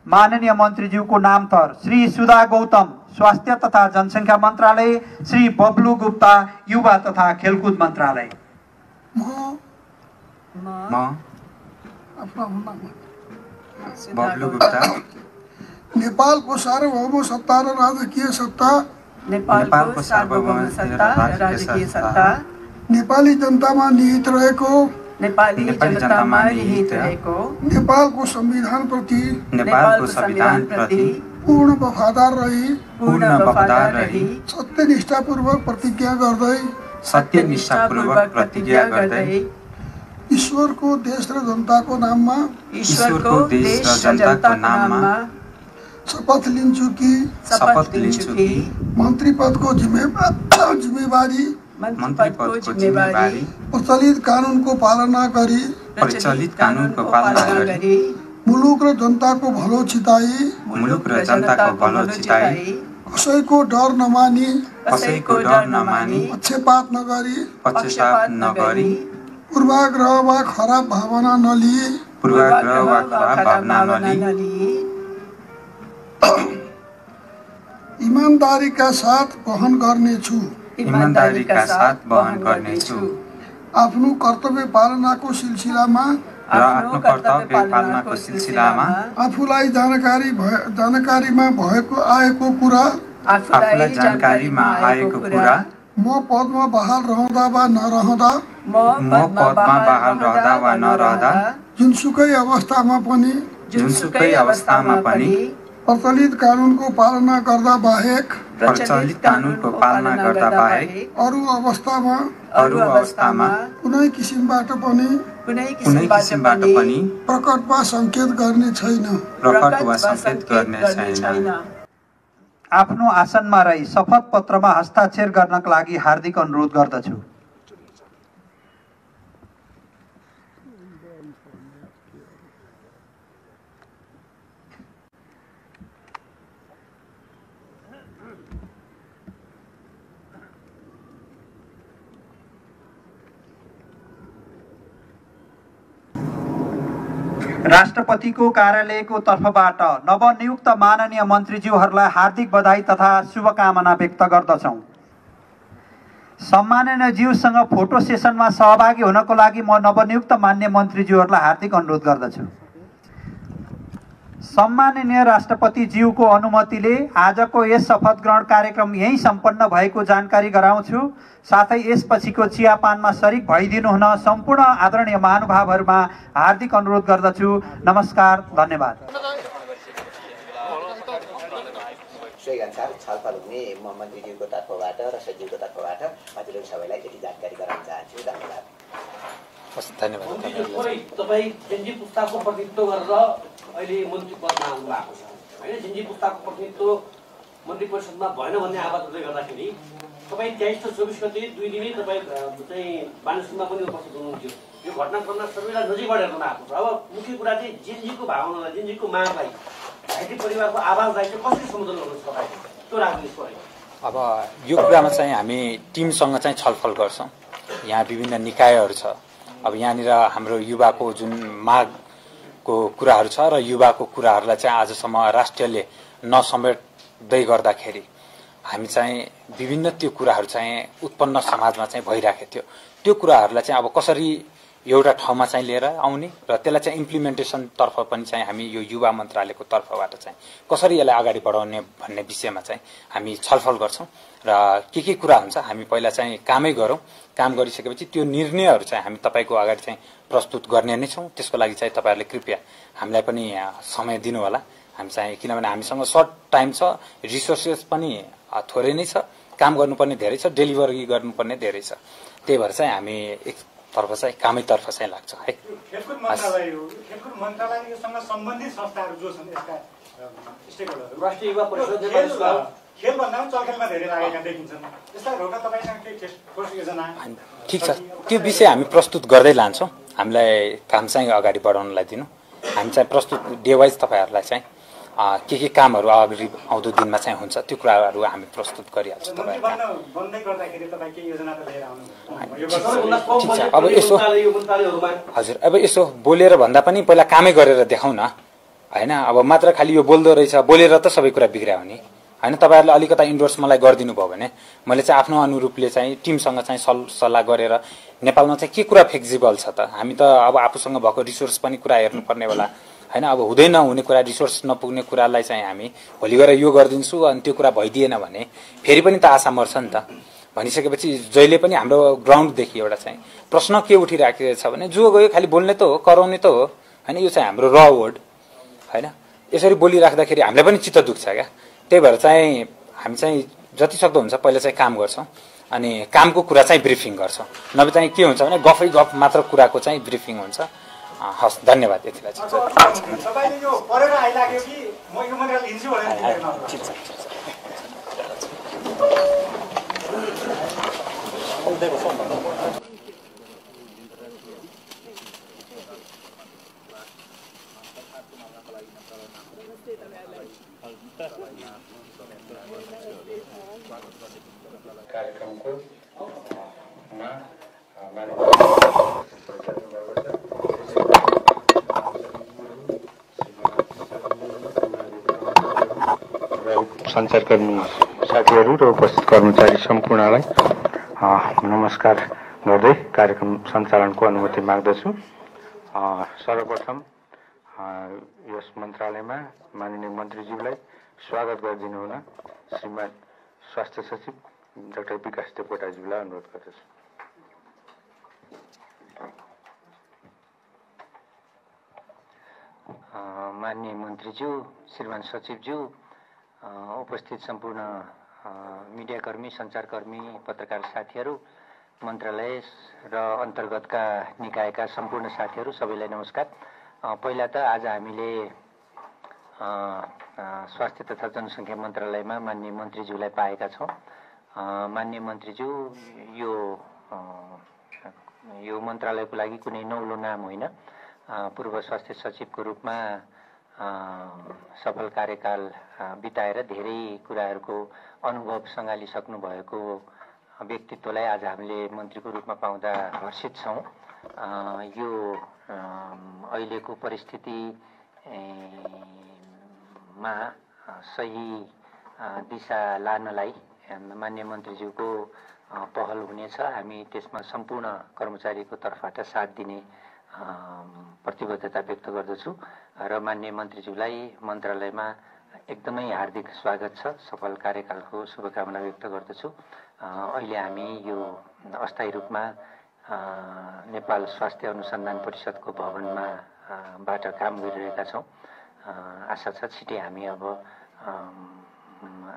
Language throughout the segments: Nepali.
माननीय मन्त्रीज्यूको नाम थर श्री सुधा गौतम स्वास्थ्य तथा जनसङ्ख्या मन्त्रालय, श्री बब्लु गुप्ता युवा तथा खेलकुद मन्त्रालय। बब्लु गुप्ता नेपालको सार्वभौम सत्ता र राजकीय सत्ता, नेपालको सार्वभौम सत्ता र राजकीय सत्ता, नेपाली जनतामा निहित रहेको नेपालको संविधान प्रति पूर्ण वफादार रही सत्यनिष्ठापूर्वक प्रतिज्ञा गर्दै ईश्वरको देश र जनताको नाममा शपथ लिन्छु कि मन्त्री पदको जिम्मेवारी प्रचलित कानुनको पालना गरी मुलुक र जनताको भलो छिताई कसैको डर नमानी पक्षपात नगरी पूर्वाग्रह वा खराब भावना नलिई ईमानदारीका साथ वहन गर्नेछु। आफ्नो कर्तव्य पालनाको सिलसिलामा आफूलाई जानकारीमा आएको कुरा म पदमा बहाल रहँदा वा नरहँदा जुनसुकै अवस्थामा पनि प्रचलित कानुनको पालना गर्दा बाहेक अरू अवस्थामा कुनै किसिमबाट पनि प्रकट वा संकेत गर्ने छैन। आफ्नो आसनमा रही शपथ पत्रमा हस्ताक्षर गर्नका लागि हार्दिक अनुरोध गर्दछु। राष्ट्रपतिको कार्यालयको तर्फबाट नवनियुक्त माननीय मन्त्रीज्यूहरूलाई हार्दिक बधाई तथा शुभकामना व्यक्त गर्दछौँ। सम्माननीय ज्यूसँग फोटो सेसनमा सहभागी हुनको लागि म नवनियुक्त मान्य मन्त्रीज्यूहरूलाई हार्दिक अनुरोध गर्दछु। सम्माननीय राष्ट्रपति ज्यूको अनुमतिले आजको यस शपथ ग्रहण कार्यक्रम यही सम्पन्न भएको जानकारी गराउँछु। साथै यसपछिको चियापानमा सरिक भइदिनु हुन सम्पूर्ण आदरणीय महानुभावहरूमा हार्दिक अनुरोध गर्दछु। नमस्कार, धन्यवाद। सोही अनुसार छलफल हुने म मन्त्रीज्यूको तर्फबाट र सचिवको तर्फबाट हजुरहरू सबैलाई त्यति जानकारी गराउन चाहन्छु। धन्यवाद। तपाईँ जेनजी पुस्ताको प्रतिनिधित्व गरेर अहिले मन्त्री पदमा आउनु भएको छ होइन? जेनजी पुस्ताको प्रतिनिधित्व मन्त्री परिषदमा भएन भन्ने आवाज उठ्दै गर्दाखेरि तपाईँ 23 र 24 गते 2 दिनै तपाईँ चाहिँ बानेश्वरमा पनि उपस्थित हुनुहुन्थ्यो। यो घटनाक्रममा सबैलाई नजिकबाट हेर्नु भएको छ। अब मुख्य कुरा चाहिँ जेनजीको भावनालाई, जेनजीको मागलाई, घाइते परिवारको आवाजलाई चाहिँ कसरी सम्बोधन गर्नु तपाईँ त्यो राख्नु पर्यो। अब यो कुरामा चाहिँ हामी टिमसँग चाहिँ छलफल गर्छौँ। यहाँ विभिन्न निकायहरू छ। अब यहाँनिर हाम्रो युवाको जुन मागको कुराहरू छ र युवाको कुराहरूलाई चाहिँ आजसम्म राष्ट्रले नसमेट्दै गर्दाखेरि हामी चाहिँ विभिन्न त्यो कुराहरू चाहिँ उत्पन्न समाजमा चाहिँ भइराखेको थियो। त्यो कुराहरूलाई चाहिँ अब कसरी एउटा ठाउँमा चाहिँ लिएर आउने र त्यसलाई चाहिँ इम्प्लिमेन्टेसन तर्फ पनि चाहिँ हामी यो युवा मन्त्रालयको तर्फबाट चाहिँ कसरी यसलाई अगाडि बढाउने भन्ने विषयमा चाहिँ हामी छलफल गर्छौँ र के कुरा हुन्छ हामी पहिला चाहिँ कामै गरौँ। काम गरिसकेपछि त्यो निर्णयहरू चाहिँ हामी तपाईँको अगाडि चाहिँ प्रस्तुत गर्ने नै छौँ। त्यसको लागि चाहिँ तपाईँहरूले कृपया हामीलाई पनि समय दिनु होला। हामी चाहिँ किनभने हामीसँग सर्ट टाइम छ, रिसोर्सेस पनि थोरै नै छ, काम गर्नुपर्ने धेरै छ, डेलिभरी गर्नुपर्ने धेरै छ। त्यही भएर चाहिँ हामी एकतर्फ चाहिँ कामैतर्फ चाहिँ लाग्छ है। खेलकुद मन्त्रालयसँग सम्बन्धित संस्थाहरू जो छन् यसका स्टेकहोल्डरहरू राष्ट्रिय युवा परिषद खेलभन्दा पनि चलखेलमा धेरै लागेका देखिन्छन्। यसलाई रोक्न तपाईँसँग के ठोस योजना? ठिक छ, त्यो विषय हामी प्रस्तुत गर्दै लान्छौँ। हामीलाई काम चाहिँ अगाडि बढाउनलाई दिनु। हामी चाहिँ प्रस्तुत डेवाइज तपाईँहरूलाई चाहिँ के कामहरू अगाडि आउँदो दिनमा चाहिँ हुन्छ त्यो कुराहरू हामी प्रस्तुत गरिहाल्छौँ। अब यसो हजुर अब यसो बोलेर भन्दा पनि पहिला कामै गरेर देखाउँ न। होइन। अब मात्र खालि यो बोल्दो रहेछ, बोलेर त सबै कुरा बिग्रियो भने होइन। तपाईँहरूले अलिकता इन्डोर्स मलाई गरिदिनु भयो भने मैले चाहिँ आफ्नो अनुरूपले चाहिँ टिमसँग चाहिँ सल्लाह गरेर नेपालमा चाहिँ के कुरा फ्लेक्सिबल छ त, हामी त अब आफूसँग भएको रिसोर्स पनि कुरा हेर्नुपर्ने होला होइन। अब हुँदै नहुने कुरा, रिसोर्स नपुग्ने कुरालाई चाहिँ हामी भोलि गएर यो गरिदिन्छु अनि त्यो कुरा भइदिएन भने फेरि पनि त आशा मर्छ नि त। भनिसकेपछि जहिले पनि हाम्रो ग्राउन्डदेखि एउटा चाहिँ प्रश्न के उठिराखेको छ भने जो गयो खालि बोल्ने त हो, कराउने त हो होइन। यो चाहिँ हाम्रो र वर्ड होइन। यसरी बोलिराख्दाखेरि हामीलाई पनि चित्त दुख्छ क्या। त्यही भएर चाहिँ हामी चाहिँ जति सक्दो हुन्छ पहिला चाहिँ काम गर्छौँ अनि कामको कुरा चाहिँ ब्रिफिङ गर्छौँ। नभए चाहिँ के हुन्छ भने गफै गफ मात्र कुराको चाहिँ ब्रिफिङ हुन्छ। हस्, धन्यवाद। यतिलाई तपाईले यो परेर आइलाग्यो कि म यो मन्दिर लिन्छु भनेर ठिक छ। कार्यक्रमको सञ्चारकर्मी साथीहरू र उपस्थित कर्मचारी सम्पूर्णलाई नमस्कार गर्दै कार्यक्रम सञ्चालनको अनुमति माग्दछु। सर्वप्रथम यस मन्त्रालयमा माननीय मन्त्रीज्यूलाई स्वागत गरिदिनु हुन श्रीमान स्वास्थ्य सचिव डाक्टर विकास देवकोटाज्यूलाई अनुरोध गर्दछु। माननीय मन्त्रीज्यू, श्रीमान सचिवज्यू, उपस्थित सम्पूर्ण मिडियाकर्मी, सञ्चारकर्मी, पत्रकार साथीहरू, मन्त्रालय र अन्तर्गतका निकायका सम्पूर्ण साथीहरू सबैलाई नमस्कार। पहिला त आज हामीले स्वास्थ्य तथा जनसङ्ख्या मन्त्रालयमा माननीय मन्त्रीज्यूलाई पाएका छौँ। माननीय मन्त्रीज्यू, यो मन्त्रालयको लागि कुनै नौलो नाम होइन। पूर्व स्वास्थ्य सचिवको रूपमा सफल कार्यकाल बिताएर धेरै कुराहरूको अनुभव सँगालिसक्नु भएको व्यक्तित्वलाई आज हामीले मन्त्रीको रूपमा पाउँदा हर्षित छौँ। यो अहिलेको परिस्थितिमा सही दिशा लानलाई माननीय मन्त्रीज्यूको पहल हुनेछ। हामी त्यसमा सम्पूर्ण कर्मचारीको तर्फबाट साथ दिने प्रतिबद्धता व्यक्त गर्दछु र माननीय मन्त्रीज्यूलाई मन्त्रालयमा एकदमै हार्दिक स्वागत छ। सफल कार्यकालको शुभकामना व्यक्त गर्दछु। अहिले हामी यो अस्थायी रूपमा नेपाल स्वास्थ्य अनुसन्धान परिषदको भवनमा बाट काम गरिरहेका छौँ। आशा छ छिटै हामी अब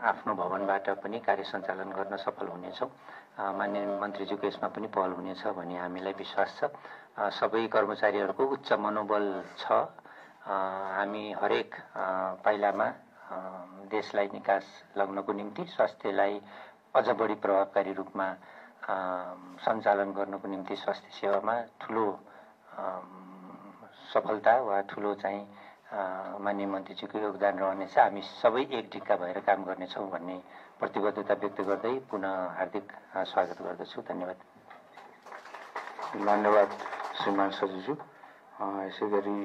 आफ्नो भवनबाट पनि कार्य सञ्चालन गर्न सफल हुनेछौँ। माननीय मन्त्रीज्यूको यसमा पनि पहल हुनेछ भन्ने हामीलाई विश्वास छ। सबै कर्मचारीहरूको उच्च मनोबल छ। हामी हरेक पाइलामा देशलाई निकास लगाउनको निम्ति, स्वास्थ्यलाई अझ बढी प्रभावकारी रूपमा सञ्चालन गर्नको निम्ति स्वास्थ्य सेवामा ठुलो सफलता वा ठुलो चाहिँ माननीय मन्त्रीज्यूको योगदान रहनेछ। हामी सबै एक ढिक्का भएर काम गर्नेछौँ भन्ने प्रतिबद्धता व्यक्त गर्दै पुनः हार्दिक स्वागत गर्दछु। धन्यवाद। धन्यवाद श्रीमान सचिवज्यू। यसै गरी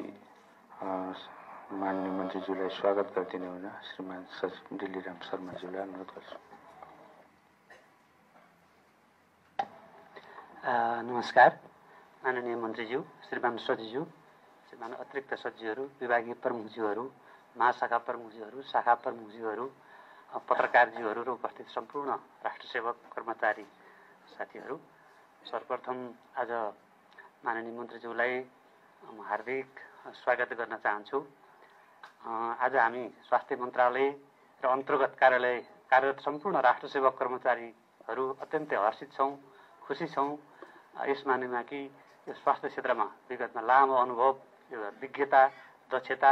माननीय मन्त्रीज्यूलाई स्वागत गरिदिनु हुन श्रीमान सचिव दिल्लीराम शर्माज्यूलाई अनुरोध गर्छु। नमस्कार। माननीय मन्त्रीज्यू, श्रीमान सचिवज्यू, श्रीमान अतिरिक्त सचिवहरू, विभागीय प्रमुखज्यूहरू, महाशाखा प्रमुखज्यूहरू, शाखा प्रमुखज्यूहरू, पत्रकारज्यूहरू र उपस्थित सम्पूर्ण राष्ट्रसेवक कर्मचारी साथीहरू, सर्वप्रथम आज माननीय मन्त्रीज्यूलाई हार्दिक स्वागत गर्न चाहन्छु। आज हामी स्वास्थ्य मन्त्रालय र अन्तर्गत कार्यालय कार्यरत सम्पूर्ण राष्ट्रसेवक कर्मचारीहरू अत्यन्तै हर्षित छौँ, खुसी छौँ। यस मानेमा कि यो स्वास्थ्य क्षेत्रमा विगतमा लामो अनुभव, यो विज्ञता, दक्षता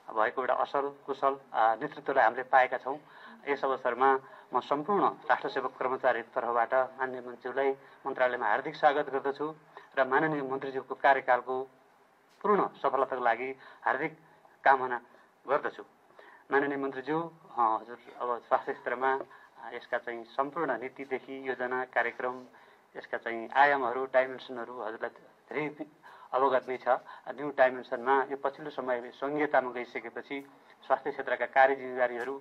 भएको एउटा असल कुशल नेतृत्वलाई हामीले पाएका छौँ। यस अवसरमा म सम्पूर्ण राष्ट्रसेवक कर्मचारीको तर्फबाट माननीय मन्त्रीज्यूलाई मन्त्रालयमा हार्दिक स्वागत गर्दछु र माननीय मन्त्रीज्यूको कार्यकालको पूर्ण सफलताको लागि हार्दिक कामना गर्दछु। माननीय मन्त्रीज्यू, हजुर अब स्वास्थ्य क्षेत्रमा यसका चाहिँ सम्पूर्ण नीतिदेखि योजना, कार्यक्रम, यसका चाहिँ आयामहरू, डाइमेन्सनहरू हजुरलाई धेरै अवगत नै छ। न्यू डाइमेन्सनमा यो पछिल्लो समय सङ्घीयतामा गइसकेपछि स्वास्थ्य क्षेत्रका कार्य जिम्मेवारीहरू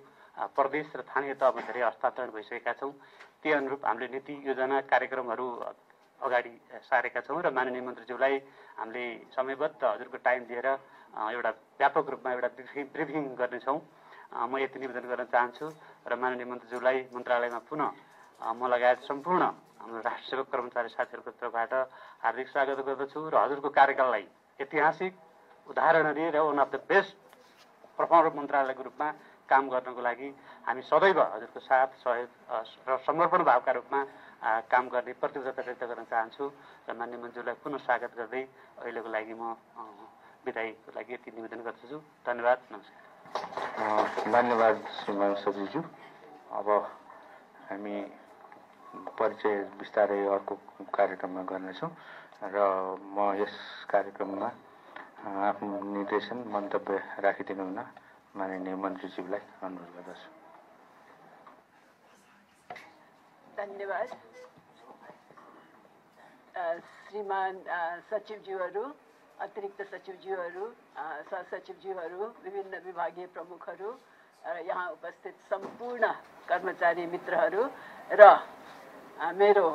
प्रदेश र स्थानीय तहमा धेरै हस्तान्तरण भइसकेका छौँ। त्यही अनुरूप हामीले नीति योजना कार्यक्रमहरू अगाडि सारेका छौँ र माननीय मन्त्रीज्यूलाई हामीले समयबद्ध हजुरको टाइम दिएर एउटा व्यापक रूपमा एउटा ब्रिफिङ गर्नेछौँ। म यति निवेदन गर्न चाहन्छु र माननीय मन्त्रीज्यूलाई मन्त्रालयमा पुनः म लगायत सम्पूर्ण हाम्रो राष्ट्रसेवक कर्मचारी साथीहरूको तर्फबाट हार्दिक स्वागत गर्दछु र हजुरको कार्यकाललाई ऐतिहासिक उदाहरणीय र one of the best performer मन्त्रालयको रूपमा काम गर्नको लागि हामी सदैव हजुरको साथ सहयोग र समर्पण भावका रूपमा काम गर्ने प्रतिबद्धता व्यक्त गर्न चाहन्छु र माननीय मन्त्रीलाई पुनः स्वागत गर्दै अहिलेको लागि म बिदाईको लागि यति निवेदन गर्दछु। धन्यवाद, नमस्कार। धन्यवाद श्रीमान सचिवज्यू। अब हामी परिचय बिस्तारै अर्को कार्यक्रममा गर्नेछौँ र म यस कार्यक्रममा आफ्नो निर्देशन मन्तव्य राखिदिनु हुन माननीय मन्त्रीज्यूलाई अनुरोध गर्दछु। धन्यवाद। श्रीमान सचिवज्यूहरू, अतिरिक्त सचिवज्यूहरू, सहसचिवज्यूहरू, विभिन्न विभागीय प्रमुखहरू, यहाँ उपस्थित सम्पूर्ण कर्मचारी मित्रहरू र मेरो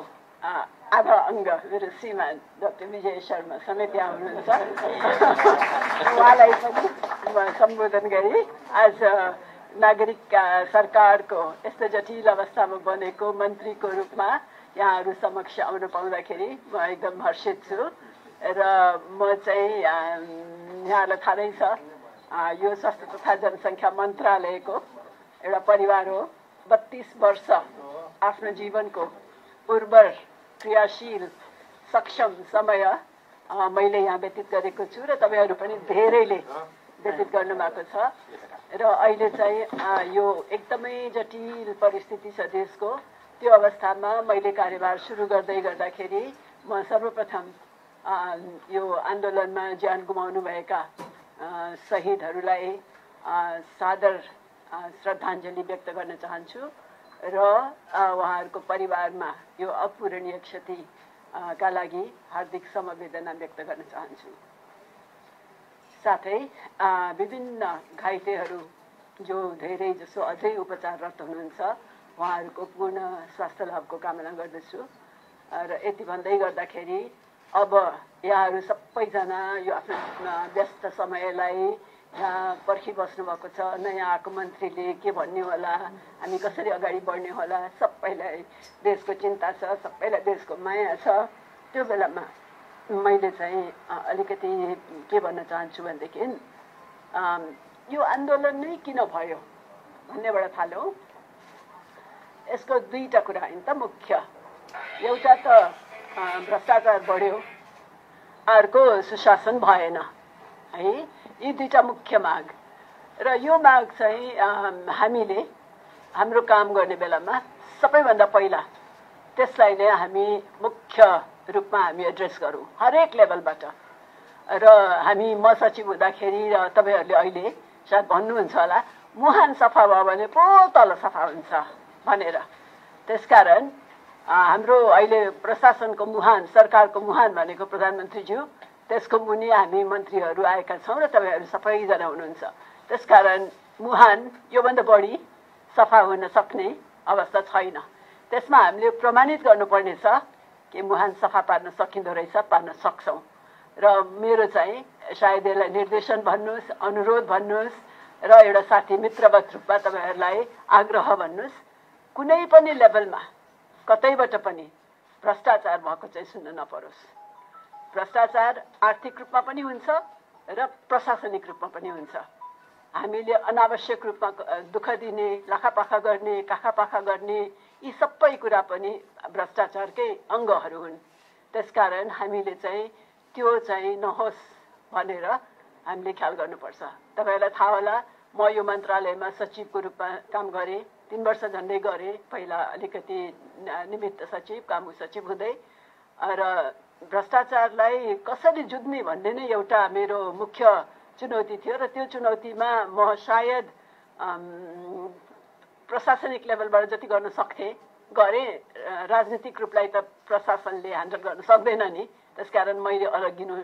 आधा अङ्ग मेरो श्रीमान डाक्टर विजय शर्मा समेत यहाँ हुनुहुन्छ। उहाँलाई पनि म सम्बोधन गरी आज नागरिक सरकारको यस्तो जटिल अवस्थामा बनेको मन्त्रीको रूपमा यहाँहरू समक्ष आउन पाउँदाखेरि म एकदम हर्षित छु र म चाहिँ यहाँलाई थाहा नै छ यो स्वास्थ्य तथा जनसङ्ख्या मन्त्रालयको एउटा परिवार हो। 32 वर्ष आफ्नो जीवनको उर्वर क्रियाशील सक्षम समय मैले यहाँ व्यतीत गरेको छु र तपाईँहरू पनि धेरैले व्यतीत गर्नुभएको छ र अहिले चाहिँ यो एकदमै जटिल परिस्थिति छ देशको। त्यो अवस्थामा मैले कार्यभार सुरु गर्दाखेरि म सर्वप्रथम यो आन्दोलनमा ज्यान गुमाउनुभएका शहीदहरूलाई सादर श्रद्धाञ्जली व्यक्त गर्न चाहन्छु र उहाँहरूको परिवारमा यो अपूरणीय क्षतिका लागि हार्दिक समवेदना व्यक्त गर्न चाहन्छु। साथै विभिन्न घाइतेहरू जो धेरै जसो अझै उपचाररत हुनुहुन्छ उहाँहरूको पूर्ण स्वास्थ्य लाभको कामना गर्दछु र यति भन्दै गर्दाखेरि अब यहाँहरू सबैजना यो आफ्नो व्यस्त समयलाई यहाँ पर्खिबस्नु भएको छ। नयाँ आएको मन्त्रीले के भन्ने होला, हामी कसरी अगाडि बढ्ने होला, सबैलाई देशको चिन्ता छ, सबैलाई देशको माया छ। त्यो बेलामा मैले चाहिँ अलिकति के भन्न चाहन्छु भनेदेखि यो आन्दोलन नै किन भयो भन्नेबाट थालौँ। यसको दुईटा कुरा होइन त मुख्य। एउटा त भ्रष्टाचार बढ्यो, अर्को सुशासन भएन है। यी दुईटा मुख्य माग र यो माग चाहिँ हामीले हाम्रो काम गर्ने बेलामा सबैभन्दा पहिला त्यसलाई नै हामी मुख्य रूपमा हामी एड्रेस गरौँ हरेक लेभलबाट। र हामी म सचिव हुँदाखेरि र तपाईँहरूले अहिले सायद भन्नुहुन्छ होला मुहान सफा भयो भने पो तल सफा हुन्छ भनेर। त्यसकारण हाम्रो अहिले प्रशासनको मुहान, सरकारको मुहान भनेको प्रधानमन्त्रीज्यू, त्यसको मुनि हामी मन्त्रीहरू आएका छौँ र तपाईँहरू सबैजना हुनुहुन्छ। त्यसकारण मुहान योभन्दा बढी सफा हुन सक्ने अवस्था छैन। त्यसमा हामीले प्रमाणित गर्नुपर्ने छ कि मुहान सफा पार्न सकिँदो रहेछ, पार्न सक्छौँ। र मेरो चाहिँ सायद यसलाई निर्देशन भन्नुहोस्, अनुरोध भन्नुहोस् र एउटा साथी मित्रवत रूपमा तपाईँहरूलाई आग्रह भन्नुहोस्, कुनै पनि लेभलमा कतैबाट पनि भ्रष्टाचार भएको चाहिँ सुन्न नपरोस्। भ्रष्टाचार आर्थिक रूपमा पनि हुन्छ र प्रशासनिक रूपमा पनि हुन्छ। हामीले अनावश्यक रूपमा दुःख दिने, लाखापाखा गर्ने, काखापाखा गर्ने यी सबै कुरा पनि भ्रष्टाचारकै अङ्गहरू हुन्। त्यसकारण हामीले चाहिँ त्यो चाहिँ नहोस् भनेर हामीले ख्याल गर्नुपर्छ। तपाईँहरूलाई थाहा होला म यो मन्त्रालयमा सचिवको रूपमा काम गरेँ, 3 वर्ष झन्डै गरेँ। पहिला अलिकति निमित्त सचिव, कामु सचिव हुँदै र भ्रष्टाचारलाई कसरी जुझ्ने भन्ने नै एउटा मेरो मुख्य चुनौती थियो र त्यो चुनौतीमा म सायद प्रशासनिक लेभलबाट जति गर्न सक्थेँ गरे राजनीतिक रूपलाई त प्रशासनले ह्यान्डल गर्न सक्दैन नि, त्यसकारण मैले अलग्गिनु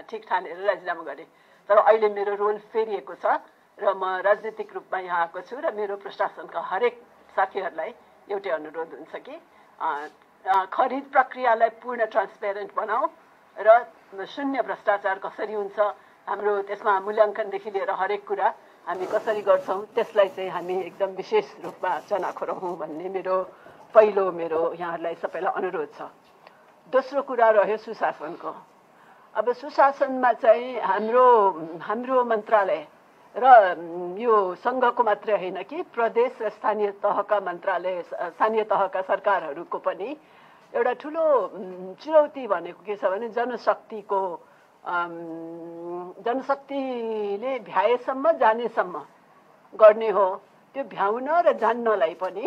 ठिक ठानेर राजीनामा गरेँ। तर अहिले मेरो रोल फेरिएको छ र म राजनीतिक रूपमा यहाँ आएको छु र मेरो प्रशासनका हरेक साथीहरूलाई एउटै अनुरोध हुन्छ कि खरिद प्रक्रियालाई पूर्ण ट्रान्सपेरेन्ट बनाऊ र शून्य भ्रष्टाचार कसरी हुन्छ, हाम्रो त्यसमा मूल्याङ्कनदेखि लिएर हरेक कुरा हामी कसरी गर्छौँ त्यसलाई चाहिँ हामी एकदम विशेष रूपमा चनाखो रहौँ भन्ने मेरो यहाँहरूलाई सबैलाई अनुरोध छ। दोस्रो कुरा रह्यो सुशासनको। अब सुशासनमा चाहिँ हाम्रो मन्त्रालय र यो सङ्घको मात्रै होइन कि प्रदेश र स्थानीय तहका मन्त्रालय, स्थानीय तहका सरकारहरूको पनि एउटा ठुलो चुनौती भनेको के छ भने जनशक्तिले भ्याएसम्म जानेसम्म गर्ने हो। त्यो भ्याउन र जान्नलाई पनि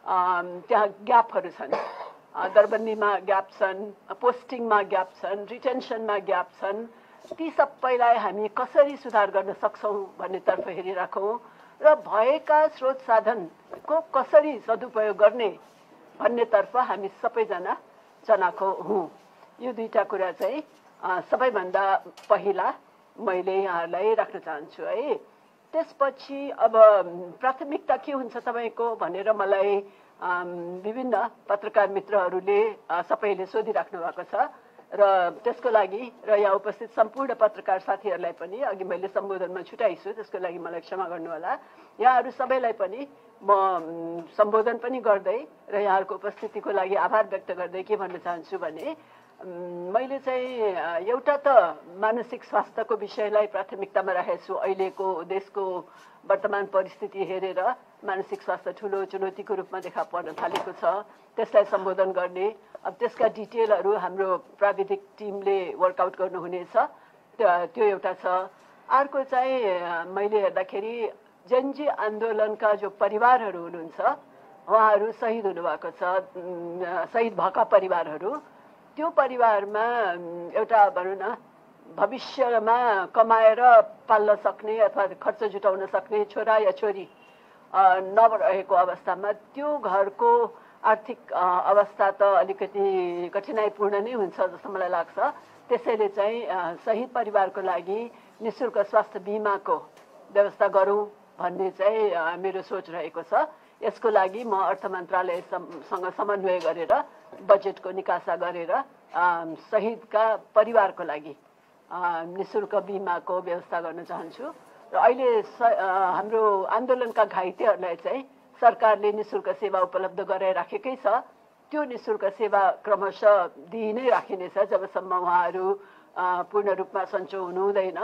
त्यहाँ ग्यापहरू छन्, दरबन्दीमा ग्याप छन्, पोस्टिङमा ग्याप छन्, रिटेन्सनमा ग्याप छन्। ती सबैलाई हामी कसरी सुधार गर्न सक्छौँ भन्नेतर्फ हेरिराखौँ र भएका स्रोत साधनको कसरी सदुपयोग गर्ने भन्नेतर्फ हामी सबैजना चनाखो हौँ। यो दुईटा कुरा चाहिँ सबैभन्दा पहिला मैले यहाँहरूलाई राख्न चाहन्छु है। त्यसपछि अब प्राथमिकता के हुन्छ तपाईँको भनेर मलाई विभिन्न पत्रकार मित्रहरूले सबैले सोधिराख्नु भएको छ र त्यसको लागि र यहाँ उपस्थित सम्पूर्ण पत्रकार साथीहरूलाई पनि अघि मैले सम्बोधनमा छुटाइछु, त्यसको लागि मलाई क्षमा गर्नुहोला। यहाँहरू सबैलाई पनि म सम्बोधन पनि गर्दै र यहाँहरूको उपस्थितिको लागि आभार व्यक्त गर्दै के भन्न चाहन्छु भने मैले चाहिँ एउटा त मानसिक स्वास्थ्यको विषयलाई प्राथमिकतामा राखेको छु। अहिलेको देशको वर्तमान परिस्थिति हेरेर मानसिक स्वास्थ्य ठुलो चुनौतीको रूपमा देखा पर्न थालेको छ, त्यसलाई सम्बोधन गर्ने। अब त्यसका डिटेलहरू हाम्रो प्राविधिक टिमले वर्कआउट गर्नुहुनेछ, त्यो एउटा छ। अर्को चाहिँ मैले हेर्दाखेरि जनजी आन्दोलनका जो परिवारहरू हुनुहुन्छ उहाँहरू शहीद हुनुभएको छ, शहीद भएका परिवारहरू, त्यो परिवारमा एउटा भनौँ न भविष्यमा कमाएर पाल्न सक्ने अथवा खर्च जुटाउन सक्ने छोरा या छोरी नरहेको अवस्थामा त्यो घरको आर्थिक अवस्था त अलिकति कठिनाइपूर्ण नै हुन्छ जस्तो मलाई लाग्छ। त्यसैले चाहिँ शहीद परिवारको लागि निःशुल्क स्वास्थ्य बिमाको व्यवस्था गरौँ भन्ने चाहिँ मेरो सोच रहेको छ। यसको लागि म अर्थ मन्त्रालयसँग समन्वय गरेर बजेटको निकासा गरेर शहीदका परिवारको लागि निःशुल्क बिमाको व्यवस्था गर्न चाहन्छु र अहिले हाम्रो आन्दोलनका घाइतेहरूलाई चाहिँ सरकारले निःशुल्क सेवा उपलब्ध गराइराखेकै छ। त्यो निःशुल्क सेवा क्रमशः दिइ नै राखिनेछ जबसम्म उहाँहरू पूर्ण रूपमा सन्चो हुनु हुँदैन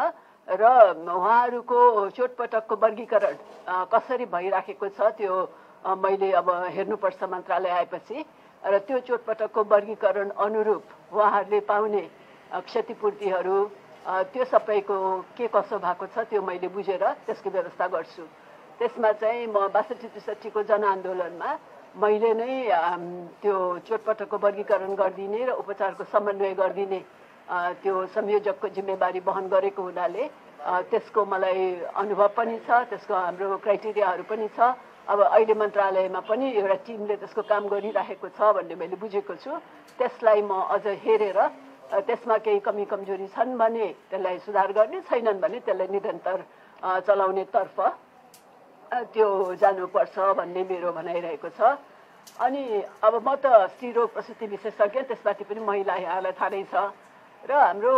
र उहाँहरूको चोटपटकको वर्गीकरण कसरी भइराखेको छ त्यो मैले अब हेर्नुपर्छ मन्त्रालय आएपछि र त्यो चोटपटकको वर्गीकरण अनुरूप उहाँहरूले पाउने क्षतिपूर्तिहरू त्यो सबैको के कसो भएको छ त्यो मैले बुझेर त्यसको व्यवस्था गर्छु। त्यसमा चाहिँ म 62-63 को जनआन्दोलनमा मैले नै त्यो चोटपटकको वर्गीकरण गरिदिने र उपचारको समन्वय गरिदिने त्यो संयोजकको जिम्मेवारी वहन गरेको हुनाले त्यसको मलाई अनुभव पनि छ, त्यसको हाम्रो क्राइटेरियाहरू पनि छ। अब अहिले मन्त्रालयमा पनि एउटा टिमले त्यसको काम गरिरहेको छ भन्ने मैले बुझेको छु। त्यसलाई म अझ हेरेर त्यसमा केही कमी कमजोरी छन् भने त्यसलाई सुधार गर्ने, छैनन् भने त्यसलाई निरन्तर चलाउने तर्फ त्यो जानुपर्छ भन्ने मेरो भनाइरहेको छ। अनि अब म त स्त्रीरोग प्रसुति विशेषज्ञ, त्यसमाथि पनि महिला यहाँलाई थाहा नै छ र हाम्रो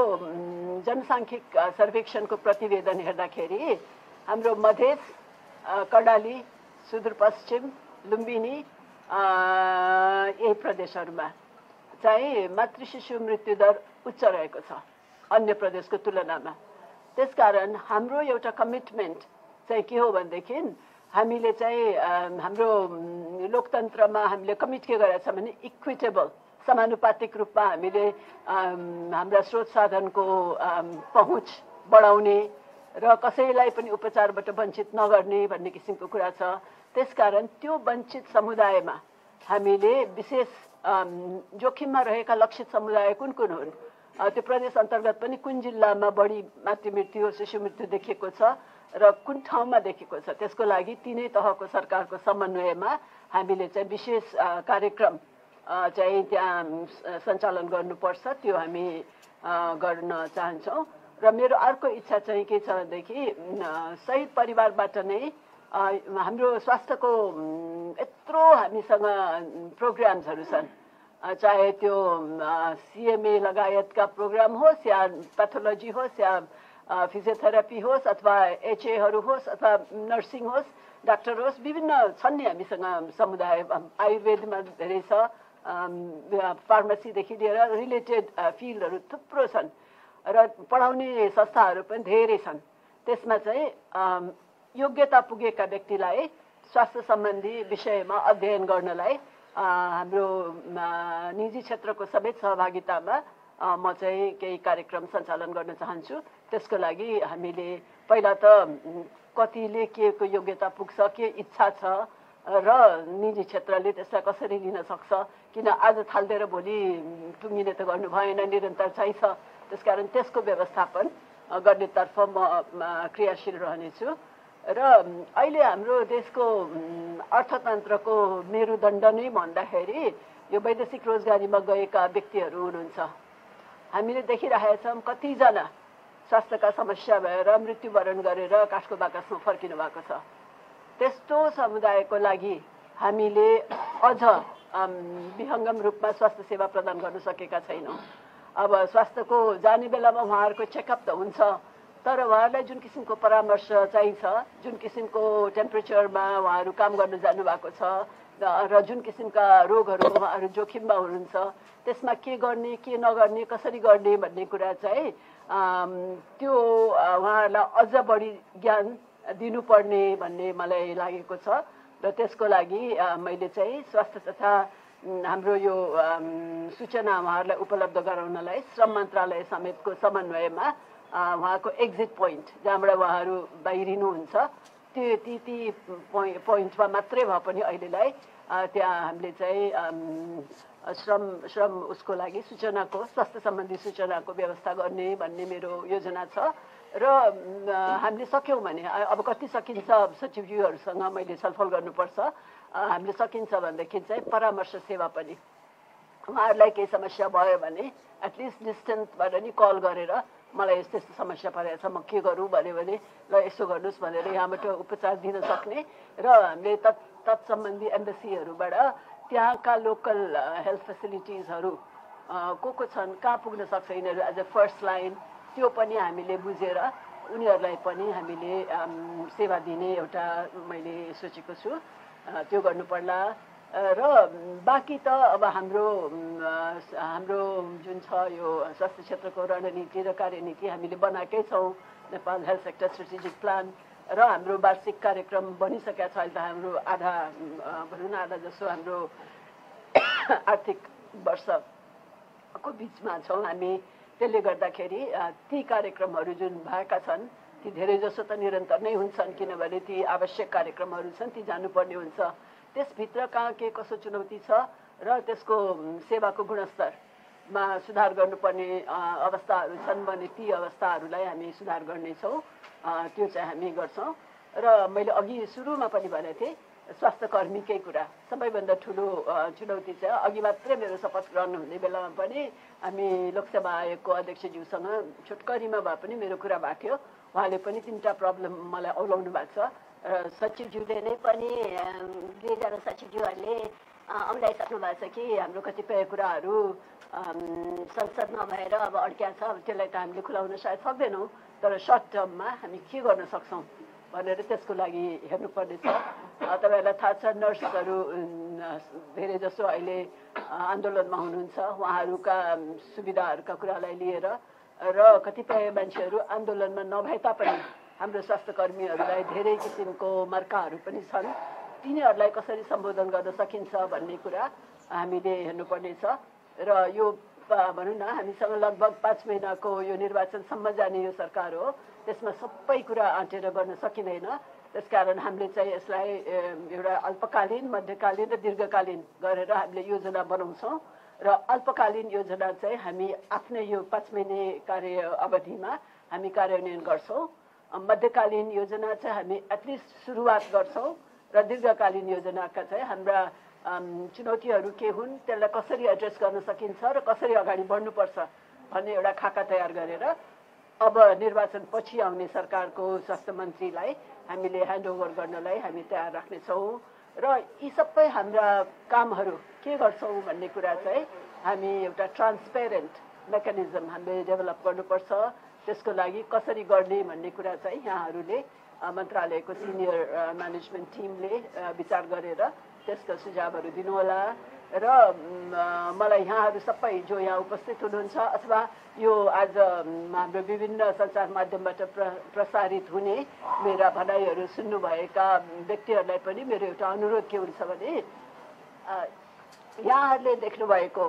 जनसाङ्ख्यिक सर्वेक्षणको प्रतिवेदन हेर्दाखेरि हाम्रो मधेस, कर्णाली, सुदूरपश्चिम, लुम्बिनी यही प्रदेशहरूमा चाहिँ मातृशिशु मृत्यु दर उच्च रहेको छ अन्य प्रदेशको तुलनामा। त्यसकारण हाम्रो एउटा कमिटमेन्ट चाहिँ के हो भनेदेखि हामीले चाहिँ हाम्रो लोकतन्त्रमा हामीले कमिट के गरेका छ भने इक्विटेबल समानुपातिक रूपमा हामीले हाम्रा स्रोत साधनको पहुँच बढाउने र कसैलाई पनि उपचारबाट वञ्चित नगर्ने भन्ने किसिमको कुरा छ। त्यसकारण त्यो वञ्चित समुदायमा हामीले विशेष जोखिममा रहेका लक्षित समुदाय कुन कुन हुन्, त्यो प्रदेश अन्तर्गत पनि कुन जिल्लामा बढी मातृमृत्यु शिशु मृत्यु देखिएको छ र कुन ठाउँमा देखिएको छ, त्यसको लागि तीनै तहको सरकारको समन्वयमा हामीले चाहिँ विशेष कार्यक्रम चाहिँ त्यहाँ सञ्चालन गर्नुपर्छ, त्यो हामी गर्न चाहन्छौँ। र मेरो अर्को इच्छा चाहिँ के छ भनेदेखि शहीद परिवारबाट नै हाम्रो स्वास्थ्यको यत्रो हामीसँग प्रोग्राम्सहरू छन्, चाहे त्यो CMA लगायतका प्रोग्राम होस् या प्याथोलोजी होस् या फिजियोथेरापी होस् अथवा HAहरू होस् अथवा नर्सिङ होस्, डाक्टर होस्, विभिन्न छन् नि हामीसँग समुदाय। आयुर्वेदमा धेरै छ, फार्मेसीदेखि लिएर रिलेटेड फिल्डहरू थुप्रो छन् र पढाउने संस्थाहरू पनि धेरै छन्। त्यसमा चाहिँ योग्यता पुगेका व्यक्तिलाई स्वास्थ्य सम्बन्धी विषयमा अध्ययन गर्नलाई हाम्रो निजी क्षेत्रको समेत सहभागितामा म चाहिँ केही कार्यक्रम सञ्चालन गर्न चाहन्छु। त्यसको लागि हामीले पहिला त कतिले के को योग्यता पुग्छ, के इच्छा छ र निजी क्षेत्रले त्यसलाई कसरी लिन सक्छ, किन आज थालिदिएर भोलि टुङ्गिने त गर्नु भएन, निरन्तर चाहिन्छ। त्यसकारण त्यसको व्यवस्थापन गर्नेतर्फ म क्रियाशील रहनेछु। र अहिले हाम्रो देशको अर्थतन्त्रको मेरुदण्ड नै भन्दाखेरि यो वैदेशिक रोजगारीमा गएका व्यक्तिहरू हुनुहुन्छ। हामीले देखिरहेका छौँ कतिजना स्वास्थ्यका समस्या भएर मृत्युवरण गरेर काठको बाकसमा फर्किनु भएको छ। त्यस्तो समुदायको लागि हामीले अझ विहङ्गम रूपमा स्वास्थ्य सेवा प्रदान गर्न सकेका छैनौँ। अब स्वास्थ्यको जाने बेलामा उहाँहरूको चेकअप त हुन्छ, तर उहाँहरूलाई जुन किसिमको परामर्श चाहिन्छ, जुन किसिमको टेम्परेचरमा उहाँहरू काम गर्न जानुभएको छ र जुन किसिमका रोगहरू उहाँहरू जोखिममा हुनुहुन्छ, त्यसमा के गर्ने के नगर्ने कसरी गर्ने भन्ने कुरा चाहिँ त्यो उहाँहरूलाई अझ बढी ज्ञान दिनुपर्ने भन्ने मलाई लागेको छ। र त्यसको लागि मैले चाहिँ स्वास्थ्य तथा हाम्रो यो सूचना उहाँहरूलाई उपलब्ध गराउनलाई श्रम मन्त्रालय समेतको समन्वयमा उहाँको एक्जिट पोइन्ट जहाँबाट उहाँहरू बाहिरिनुहुन्छ ती पोइन्टमा मात्रै भए पनि अहिलेलाई त्यहाँ हामीले चाहिँ श्रम उसको लागि सूचनाको स्वास्थ्य सम्बन्धी सूचनाको व्यवस्था गर्ने भन्ने मेरो योजना छ। र हामीले सक्यौँ भने अब कति सकिन्छ सचिवज्यूहरूसँग मैले छलफल गर्नुपर्छ। हामीले सकिन्छ भनेदेखि चाहिँ परामर्श सेवा पनि उहाँहरूलाई केही समस्या भयो भने एटलिस्ट डिस्टेन्सबाट नि कल गरेर मलाई यस्तो यस्तो समस्या परेको छ, म के गरौँ भन्यो भने ल यसो गर्नुहोस् भनेर यहाँबाट उपचार दिन सक्ने। र हामीले तत्सम्बन्धी एम्बेसीहरूबाट त्यहाँका लोकल हेल्थ फेसिलिटिजहरू को छन्, कहाँ पुग्न सक्छ यिनीहरू एज अ फर्स्ट लाइन, त्यो पनि हामीले बुझेर उनीहरूलाई पनि हामीले सेवा दिने एउटा मैले सोचेको छु। त्यो गर्नु पर्ला। र बाँकी त अब हाम्रो जुन छ यो स्वास्थ्य क्षेत्रको रणनीति र कार्यनीति हामीले बनाएकै छौँ, Nepal health sector strategic plan, र हाम्रो वार्षिक कार्यक्रम बनिसकेका छ। अहिले त हाम्रो आधा भनौँ न आधा जसो हाम्रो आर्थिक वर्षको बिचमा छौँ हामी। त्यसले गर्दाखेरि ती कार्यक्रमहरू जुन भएका छन् ती धेरै जसो त निरन्तर नै हुन्छन्, किनभने ती आवश्यक कार्यक्रमहरू छन्, ती जानुपर्ने हुन्छ। त्यसभित्र कहाँ के कसो चुनौती छ र त्यसको सेवाको गुणस्तरमा सुधार गर्नुपर्ने अवस्थाहरू छन् भने ती अवस्थाहरूलाई हामी सुधार गर्नेछौँ। त्यो चाहिँ हामी गर्छौँ। र मैले अघि सुरुमा पनि भनेको थिएँ स्वास्थ्य कर्मीकै कुरा सबैभन्दा ठुलो चुनौती चाहिँ अघि मात्रै मेरो शपथ ग्रहण हुने बेलामा पनि हामी लोकसभा आयोगको अध्यक्षज्यूसँग छोटकरीमा भए पनि मेरो कुरा भएको थियो। उहाँले पनि 3टा प्रब्लम मलाई औलाउनु भएको छ। सचिवज्यूले नै पनि दुईजना सचिवज्यूहरूले औलाइसक्नु भएको छ कि हाम्रो कतिपय कुराहरू संसद नभएर अब अड्क्या छ, त्यसलाई त हामीले खुलाउन सायद सक्दैनौँ, तर सर्ट टर्ममा हामी के गर्न सक्छौँ भनेर त्यसको लागि हेर्नुपर्ने छ। तपाईँहरूलाई थाहा छ नर्सहरू धेरै जसो अहिले आन्दोलनमा हुनुहुन्छ, उहाँहरूका सुविधाहरूका कुरालाई लिएर र कतिपय मान्छेहरू आन्दोलनमा नभए तापनि हाम्रो स्वास्थ्य कर्मीहरूलाई धेरै किसिमको मर्काहरू पनि छन्, तिनीहरूलाई कसरी सम्बोधन गर्न सकिन्छ भन्ने कुरा हामीले हेर्नुपर्ने छ। र यो भनौँ न हामीसँग लगभग 5 महिनाको यो निर्वाचनसम्म जाने यो सरकार हो, त्यसमा सबै कुरा आँटेर गर्न सकिँदैन। त्यसकारण हामीले चाहिँ यसलाई एउटा अल्पकालीन, मध्यकालीन र दीर्घकालीन गरेर हामीले योजना बनाउँछौँ। र अल्पकालीन योजना चाहिँ हामी आफ्नै यो 5 महिने कार्य अवधिमा हामी कार्यान्वयन गर्छौँ। मध्यकालीन योजना चाहिँ हामी एटलिस्ट सुरुवात गर्छौँ र र दीर्घकालीन योजनाका चाहिँ हाम्रा चुनौतीहरू के हुन्, त्यसलाई कसरी एड्रेस गर्न सकिन्छ र कसरी अगाडि बढ्नुपर्छ भन्ने एउटा खाका तयार गरेर अब निर्वाचन पछि आउने सरकारको स्वास्थ्य मन्त्रीलाई हामीले ह्यान्डओभर गर्नलाई हामी तयार राख्नेछौँ र यी सबै हाम्रा कामहरू के गर्छौँ भन्ने कुरा चाहिँ हामी एउटा ट्रान्सपेरेन्ट मेकानिजम हामीले डेभलप गर्नुपर्छ। त्यसको लागि कसरी गर्ने भन्ने कुरा चाहिँ यहाँहरूले मन्त्रालयको सिनियर म्यानेजमेन्ट टिमले विचार गरेर त्यसका सुझावहरू दिनुहोला र मलाई यहाँहरू सबै जो यहाँ उपस्थित हुनुहुन्छ अथवा यो आज हाम्रो विभिन्न सञ्चार माध्यमबाट प्रसारित हुने मेरा भनाइहरू सुन्नुभएका व्यक्तिहरूलाई पनि मेरो एउटा अनुरोध के हुन्छ भने यहाँहरूले देख्नुभएको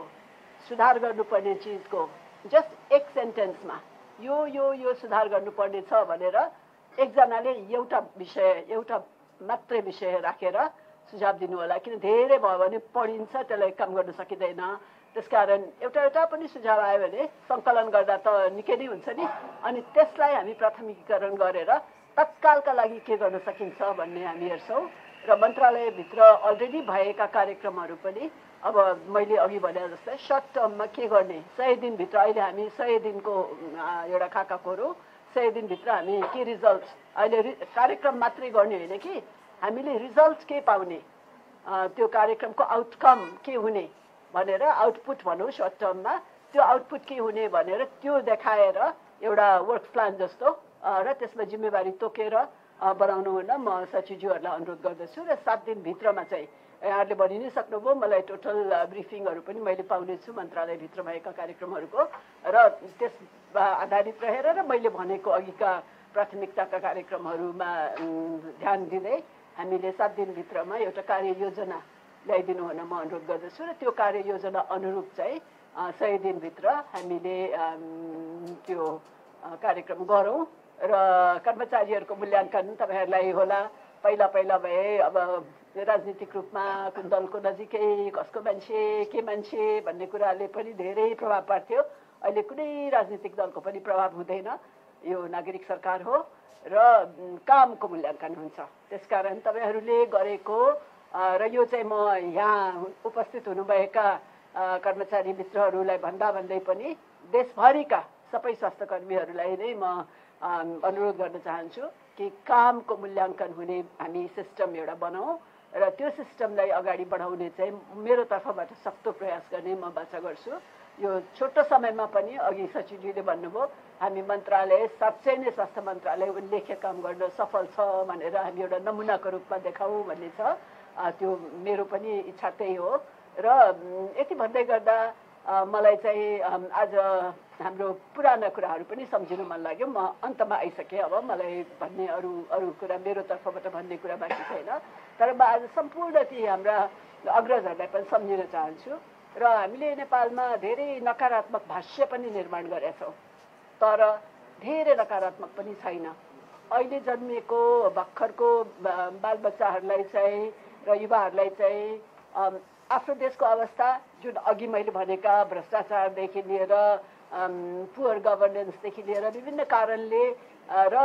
सुधार गर्नुपर्ने चिजको जस्ट एक सेन्टेन्समा यो सुधार गर्नुपर्ने छ भनेर एकजनाले एउटा मात्रै विषय राखेर सुझाव दिनु होला, किन धेरै भयो भने पढिन्छ त्यसलाई काम गर्न सकिँदैन। त्यसकारण एउटा पनि सुझाव आयो भने सङ्कलन गर्दा त निकै नै हुन्छ नि, अनि त्यसलाई हामी प्राथमिकीकरण गरेर तत्कालका लागि के गर्न सकिन्छ भन्ने हामी हेर्छौँ र मन्त्रालयभित्र अलरेडी भएका कार्यक्रमहरू पनि अब मैले अघि भने जस्तै सर्ट टर्ममा के गर्ने 100 दिनभित्र अहिले हामी 100 दिनको एउटा खाका कोरौँ, 100 दिनभित्र हामी के रिजल्ट अहिले कार्यक्रम मात्रै गर्ने होइन कि हामीले रिजल्ट के पाउने, त्यो कार्यक्रमको आउटकम के हुने भनेर आउटपुट भनौँ सर्ट टर्ममा, त्यो आउटपुट के हुने भनेर त्यो देखाएर एउटा वर्क प्लान जस्तो र त्यसमा जिम्मेवारी तोकेर बनाउनु हुन म सचिवज्यूहरूलाई अनुरोध गर्दछु र 7 दिनभित्रमा चाहिँ यहाँहरूले भनि नै सक्नुभयो, मलाई टोटल ब्रिफिङहरू पनि मैले पाउनेछु मन्त्रालयभित्र भएका कार्यक्रमहरूको र त्यस आधारित रहेर र मैले भनेको अघिका प्राथमिकताका कार्यक्रमहरूमा ध्यान दिँदै हामीले 7 दिनभित्रमा एउटा कार्ययोजना ल्याइदिनु हुन म अनुरोध गर्दछु र त्यो कार्ययोजना अनुरूप चाहिँ 100 दिनभित्र हामीले त्यो कार्यक्रम गरौँ र कर्मचारीहरूको मूल्याङ्कन तपाईँहरूलाई होला पहिला भए अब राजनीतिक रूपमा कुन दलको नजिकै कसको मान्छे के मान्छे भन्ने कुराले पनि धेरै प्रभाव पार्थ्यो। अहिले कुनै राजनीतिक दलको पनि प्रभाव हुँदैन, यो नागरिक सरकार हो र कामको मूल्याङ्कन हुन्छ। त्यसकारण तपाईँहरूले गरेको र यो चाहिँ म यहाँ उपस्थित हुनुभएका कर्मचारी मित्रहरूलाई भन्दै पनि देशभरिका सबै स्वास्थ्यकर्मीहरूलाई नै म अनुरोध गर्न चाहन्छु कि कामको मूल्याङ्कन हुने हामी सिस्टम एउटा बनाऊ र त्यो सिस्टमलाई अगाडि बढाउने चाहिँ मेरो तर्फबाट सक्दो प्रयास गर्ने म बाचा गर्छु। यो छोटो समयमा पनि अघि सचिवजीले भन्नुभयो हामी मन्त्रालय साँच्चै नै स्वास्थ्य मन्त्रालय उल्लेख्य काम गर्न सफल छ भनेर हामी एउटा नमुनाको रूपमा देखाउँ भन्ने छ, त्यो मेरो पनि इच्छा त्यही हो। र यति भन्दै गर्दा मलाई चाहिँ आज हाम्रो पुराना कुराहरू पनि सम्झिनु मन लाग्यो। म अन्तमा आइसकेँ, अब मलाई भन्ने अरू कुरा मेरो तर्फबाट भन्ने कुरा बाँकी छैन, तर म आज सम्पूर्ण ती हाम्रा अग्रजहरूलाई पनि सम्झिन चाहन्छु र हामीले नेपालमा धेरै नकारात्मक भाष्य पनि निर्माण गरेका छौँ, तर धेरै नकारात्मक पनि छैन। अहिले जन्मिएको भर्खरको बालबच्चाहरूलाई चाहिँ र युवाहरूलाई चाहिँ आफ्नो देशको अवस्था जुन अघि मैले भनेका भ्रष्टाचारदेखि लिएर पुअर गभर्नेन्सदेखि लिएर विभिन्न कारणले र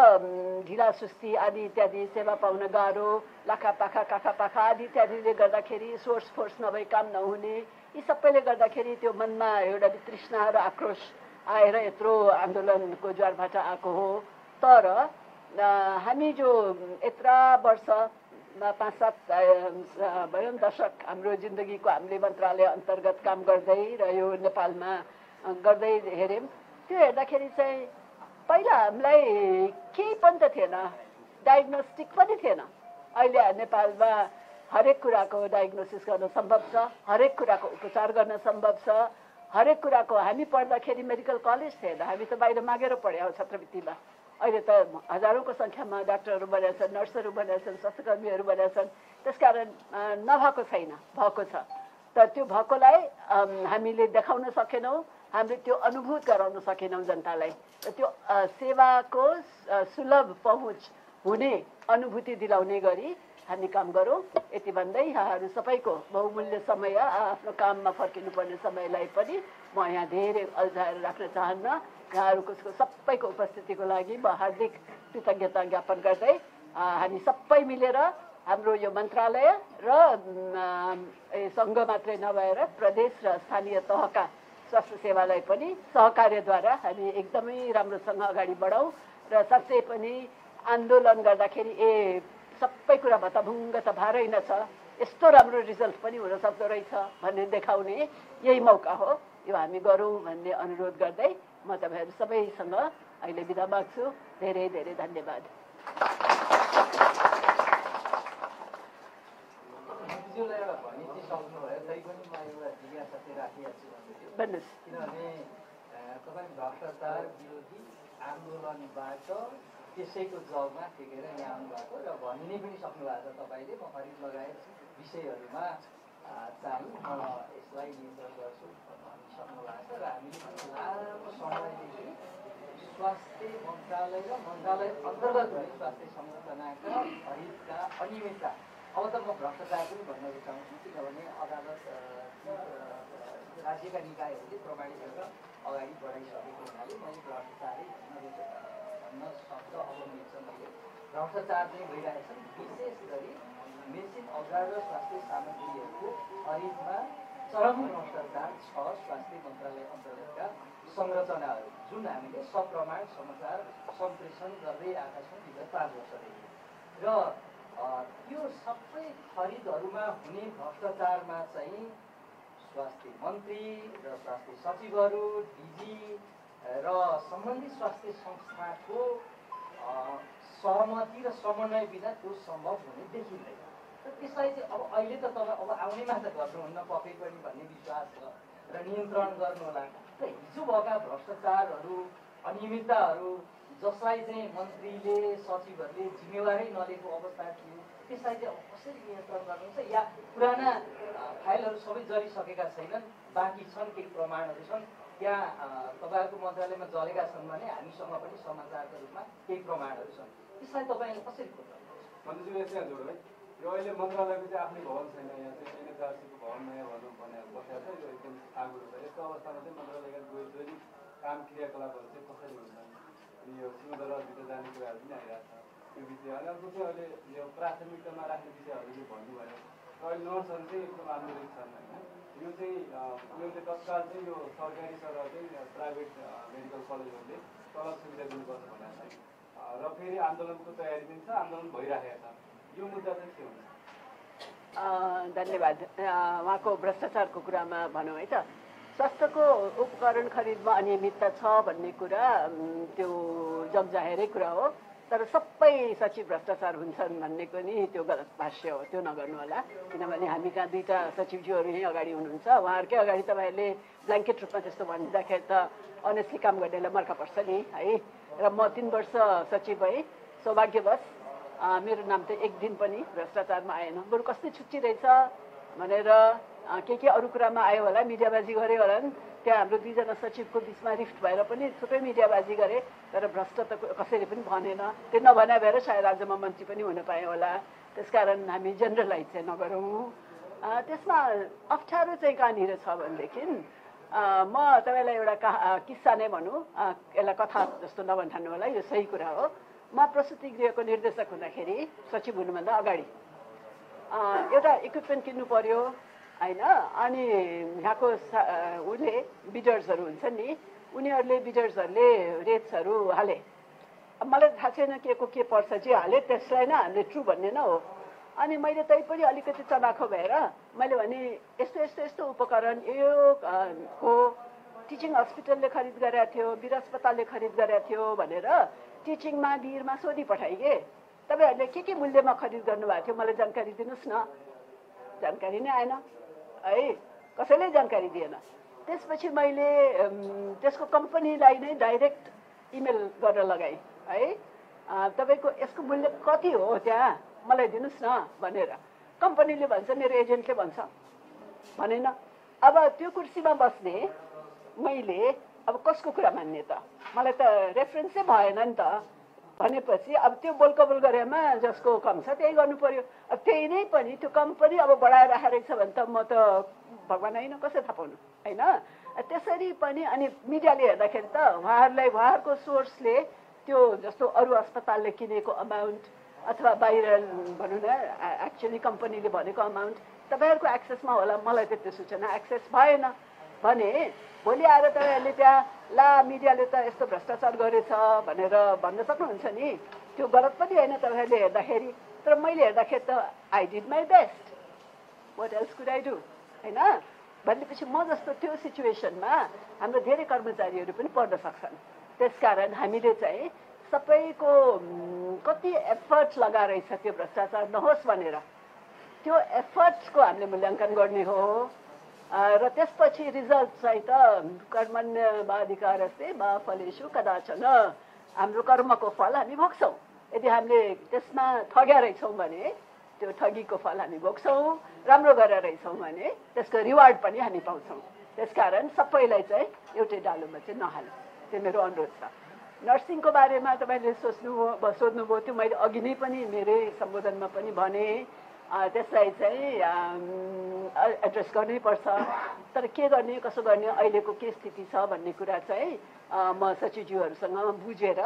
ढिलासुस्ती आदि इत्यादि सेवा पाउन गाह्रो काखा आदि इत्यादिले गर्दाखेरि सोर्स फोर्स नभई काम नहुने, यी सबैले गर्दाखेरि त्यो मनमा एउटा वितृष्णा र आक्रोश आएर यत्रो आन्दोलनको ज्वारभाटा आएको हो। तर हामी जो यत्रा वर्ष 5-7 भयो दशक हाम्रो जिन्दगीको हामीले मन्त्रालय अन्तर्गत काम गर्दै र यो नेपालमा गर्दै हेऱ्यौँ, त्यो हेर्दाखेरि चाहिँ पहिला हामीलाई केही पनि त थिएन, डायग्नोस्टिक पनि थिएन। अहिले नेपालमा हरेक कुराको डायग्नोसिस गर्न सम्भव छ, हरेक कुराको उपचार गर्न सम्भव छ, हरेक कुराको हामी पढ्दाखेरि मेडिकल कलेज थिएन, हामी त बाहिर मागेर पढ्यौँ छात्रवृत्तिमा। अहिले त हजारौँको सङ्ख्यामा डाक्टरहरू बनेका छन्, नर्सहरू बनेका छन्, स्वास्थ्यकर्मीहरू बनेका छन्। त्यसकारण नभएको छैन, भएको छ। तर त्यो भएकोलाई हामीले देखाउन सकेनौँ, हामीले त्यो अनुभूत गराउन सकेनौँ जनतालाई। र त्यो सेवाको सुलभ पहुँच हुने अनुभूति दिलाउने गरी हामी काम गरौँ। यति भन्दै यहाँहरू सबैको बहुमूल्य समय आफ्नो काममा फर्किनुपर्ने समयलाई पनि म यहाँ धेरै अल्झाएर राख्न चाहन्न। यहाँहरूको सबैको उपस्थितिको लागि म हार्दिक कृतज्ञता ज्ञापन गर्दै हामी सबै मिलेर हाम्रो यो मन्त्रालय र सङ्घ मात्रै नभएर प्रदेश र स्थानीय तहका स्वास्थ्य सेवालाई पनि सहकार्यद्वारा हामी एकदमै राम्रोसँग अगाडि बढाउँ र साँच्चै पनि आन्दोलन गर्दाखेरि सबै कुरा भत्ताभुङ्ग त भारै न छ, यस्तो राम्रो रिजल्ट पनि हुन सक्दो रहेछ भन्ने देखाउने यही मौका हो। यो हामी गरौँ भन्ने अनुरोध गर्दै म तपाईँहरू सबैसँग अहिले बिदा माग्छु। धेरै धेरै धन्यवाद। भन्नुहोस्। किनभने तपाईँ भ्रष्टाचार विरोधी आन्दोलनबाट त्यसैको जगमा टेकेर यहाँ आउनुभएको र भनिनै पनि सक्नु भएको छ तपाईँले, म खरिद लगायत विषयहरूमा चाहिँ म यसलाई नियन्त्रण गर्छु भनिसक्नु भएको छ र हामीले लामो समयदेखि स्वास्थ्य मन्त्रालय र मन्त्रालय अन्तर्गत हुने स्वास्थ्य संरचनाका खरिदका अनियमितता, अब त म भ्रष्टाचार पनि भन्न रुचाउँछु किनभने अदालत राज्यका निकायहरूले प्रमाणित गरेर अगाडि बढाइसकेको हुनाले मैले भ्रष्टाचारै भन्न शब्द अवलम्बिन्छ। मैले भ्रष्टाचार चाहिँ भइरहेछन्, विशेष गरी मेसिन औजार र स्वास्थ्य सामग्रीहरूको खरिदमा चरम भ्रष्टाचार छ। स्वास्थ्य मन्त्रालय अन्तर्गतका संरचनाहरू जुन हामीले सप्रमाण समाचार सम्प्रेषण गर्दै आएका छौँ विगत 5 वर्षदेखि, र त्यो सबै खरिदहरूमा हुने भ्रष्टाचारमा चाहिँ स्वास्थ्य मन्त्री र स्वास्थ्य सचिवहरू, डिजी र सम्बन्धित स्वास्थ्य संस्थाको सहमति र समन्वय बिना त्यो सम्भव हुने देखिँदैन। र त्यसलाई चाहिँ अब अहिले त तपाईँ अब आउने मात्र गर्नुहुन्न पक्कै पनि भन्ने विश्वास छ र नियन्त्रण गर्नु होला। र हिजो भएका भ्रष्टाचारहरू अनियमितताहरू जसलाई चाहिँ मन्त्रीले सचिवहरूले जिम्मेवारै नलिएको अवस्था थियो, त्यसलाई चाहिँ कसरी नियन्त्रण गर्नुहुन्छ? या पुराना फाइलहरू सबै जलिसकेका छैनन्, बाँकी छन्, केही प्रमाणहरू छन्, त्यहाँ तपाईँहरूको मन्त्रालयमा जलेका छन् भने हामीसँग पनि समाचारको रूपमा केही प्रमाणहरू छन्, त्यसलाई तपाईँले कसरी खोज्नुहुन्छ? मन्त्रीज्यू यहाँ जोड है, यो अहिले मन्त्रालयको चाहिँ आफ्नै भवन छैन, यहाँ चाहिँ एनएचआरसीको भवन नयाँ भवन भनेर बसेको छ, यो एकदम आगो छ। यस्तो अवस्थामा चाहिँ मन्त्रालयका दैनिक काम क्रियाकलापहरू चाहिँ कसरी हुन्छन्, अनि यो सिंहदरबारभित्र जाने कुराहरू पनि आइरहेको छ त्यो विषय। अनि अर्को चाहिँ अहिले यो प्राथमिकतामा राख्ने विषयहरू चाहिँ भन्नुभयो, अहिले नर्सहरू चाहिँ एकदम आन्दोलित छन् होइन। यो चाहिँ तत्काल चाहिँ यो सरकारी सरह चाहिँ प्राइभेट मेडिकल कलेजहरूले तलब सुविधा दिनुपर्छ भनेको छ र फेरि आन्दोलनको तयारी पनि छ, आन्दोलन भइरहेको छ। यो मुद्दा चाहिँ के हुन्छ? धन्यवाद। उहाँको भ्रष्टाचारको कुरामा भनौँ है त, स्वास्थ्यको उपकरण खरिदमा अनियमितता छ भन्ने कुरा त्यो जगजाहेरै कुरा हो, तर सबै सचिव भ्रष्टाचार हुन्छन् भन्ने पनि त्यो गलत भाष्य हो, त्यो नगर्नु होला। किनभने हामी कहाँ 2टा सचिवज्यूहरू यहीँ अगाडि हुनुहुन्छ, उहाँहरूकै अगाडि तपाईँहरूले ब्ल्याङ्केट रूपमा त्यस्तो भनिदिँदाखेरि त अनेस्टली काम गर्नेलाई मर्का पर्छ नि है। र म 3 वर्ष सचिव भएँ, सौभाग्यवश मेरो नाम त एक दिन पनि भ्रष्टाचारमा आएन। बरु कस्तै छुट्टी रहेछ भनेर के अरू कुरामा आयो होला, मिडियाबाजी गरे होला नि, त्यहाँ हाम्रो 2जना सचिवको बिचमा रिफ्ट भएर पनि थुप्रै मिडियाबाजी गरे, तर भ्रष्ट त कसैले पनि भनेन। त्यो नभने भएर सायद राज्यमा मन्त्री पनि हुन पाएँ होला। त्यसकारण हामी जेनरलाइज चाहिँ नगरौँ। त्यसमा अप्ठ्यारो चाहिँ कहाँनिर छ भनेदेखि म तपाईँलाई एउटा किस्सा नै भनौँ, यसलाई कथा जस्तो नभन्ठान्नु होला, यो सही कुरा हो। म प्रसुति गृहको निर्देशक हुँदाखेरि सचिव हुनुभन्दा अगाडि एउटा इक्विपमेन्ट किन्नु पर्यो होइन, अनि यहाँको उसले बिडर्सहरू हुन्छ नि, उनीहरूले बिडर्सहरूले रेट्सहरू हाले। अब मलाई थाहा छैन के पर्छ चाहिँ हाले, त्यसलाई नै हामीले ट्रु भन्ने न हो। अनि मैले तै पनि अलिकति चनाखो भएर मैले भने यस्तो उपकरण यो हो, टिचिङ हस्पिटलले खरिद गरेको थियो, वीर अस्पतालले खरिद गरेको थियो भनेर टिचिङमा वीरमा सोधी पठाइए। तपाईँहरूले के मूल्यमा खरिद गर्नुभएको थियो मलाई जानकारी दिनुहोस् न। जानकारी नै आएन है, कसैले जानकारी दिएन। त्यसपछि मैले त्यसको कम्पनीलाई नै डाइरेक्ट इमेल गरेर लगाएँ है, तपाईँको यसको मूल्य कति हो त्यहाँ मलाई दिनुहोस् न भनेर। कम्पनीले भन्छ, मेरो एजेन्टले भन्छ भनेन। अब त्यो कुर्सीमा बस्ने मैले अब कसको कुरा मान्ने त, मलाई त रेफरेन्सै भएन नि त। भनेपछि अब त्यो बोलकबोल गरेमा जसको कम छ त्यही गर्नु पर्यो। अब त्यही नै पनि त्यो कम्पनी अब बढाएर राखेको छ भने त म त भगवान होइन, कसै थाहा पाउनु होइन। त्यसरी पनि अनि मिडियाले हेर्दाखेरि त उहाँहरूको सोर्सले त्यो जस्तो अरू अस्पतालले किनेको अमाउन्ट अथवा बाहिर भनौँ न एक्चुअली कम्पनीले भनेको अमाउन्ट तपाईँहरूको एक्सेसमा होला, मलाई त्यति सूचना एक्सेस भएन भने भोलि आएर तपाईँहरूले त्यहाँ ला मिडियाले त यस्तो भ्रष्टाचार गरेछ भनेर भन्न सक्नुहुन्छ नि। त्यो गलत पनि होइन तपाईँहरूले हेर्दाखेरि, तर मैले हेर्दाखेरि त I did my best, what else could I do होइन भनेपछि म जस्तो त्यो सिचुएसनमा हाम्रो धेरै कर्मचारीहरू पनि पर्न सक्छन्। त्यसकारण हामीले चाहिँ सबैको कति एफर्ट लगाएर त्यो भ्रष्टाचार नहोस् भनेर त्यो एफर्ट्सको हामीले मूल्याङ्कन गर्ने हो र त्यसपछि रिजल्ट चाहिँ त कर्मण्येवाधिकारस्ते मा फलेषु कदाचन, हाम्रो कर्मको फल हामी भोग्छौँ। यदि हामीले त्यसमा ठग्या रहेछौँ भने त्यो ठगीको फल हामी भोग्छौँ, राम्रो गरेर रहेछौँ भने त्यसको रिवार्ड पनि हामी पाउँछौँ। त्यसकारण सबैलाई चाहिँ एउटै डालोमा चाहिँ नहाल्नु, त्यो मेरो अनुरोध छ। नर्सिङको बारेमा तपाईँले सोध्नुभयो, त्यो मैले अघि नै पनि मेरै सम्बोधनमा पनि भने त्यसलाई चाहिँ एड्रेस गर्नैपर्छ। तर के गर्ने कसो गर्ने अहिलेको के स्थिति छ भन्ने कुरा चाहिँ म सचिवज्यूहरूसँग बुझेर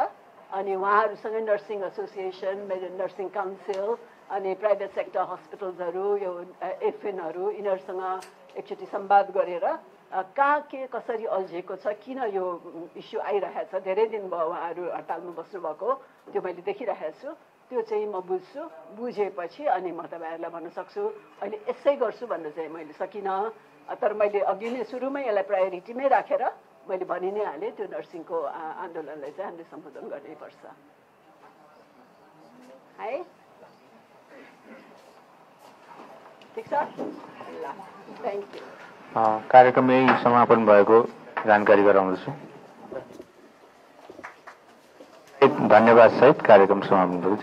अनि उहाँहरूसँगै नर्सिङ एसोसिएसन, नर्सिङ काउन्सिल अनि प्राइभेट सेक्टर हस्पिटल्सहरू, यो एफएनहरू यिनीहरूसँग एकचोटि संवाद गरेर कहाँ के कसरी अल्झेको छ, किन यो इस्यु आइरहेको छ, धेरै दिन भयो उहाँहरू हडतालमा बस्नुभएको, त्यो मैले देखिरहेको छु। त्यो चाहिँ म बुझ्छु, बुझेपछि अनि म तपाईँहरूलाई भन्न सक्छु। अहिले यसै गर्छु भन्नु चाहिँ मैले सकिनँ, तर मैले अघि नै सुरुमै यसलाई प्रायोरिटीमै राखेर मैले भनि नै हालेँ, त्यो नर्सिङको आन्दोलनलाई चाहिँ हामीले सम्बोधन गर्नैपर्छ है। ठिक छ, ल थ्याङ्क यू। कार्यक्रम यही समापन भएको जानकारी गराउँदछु। धन्यवाद सहित कार्यक्रम समापन भएको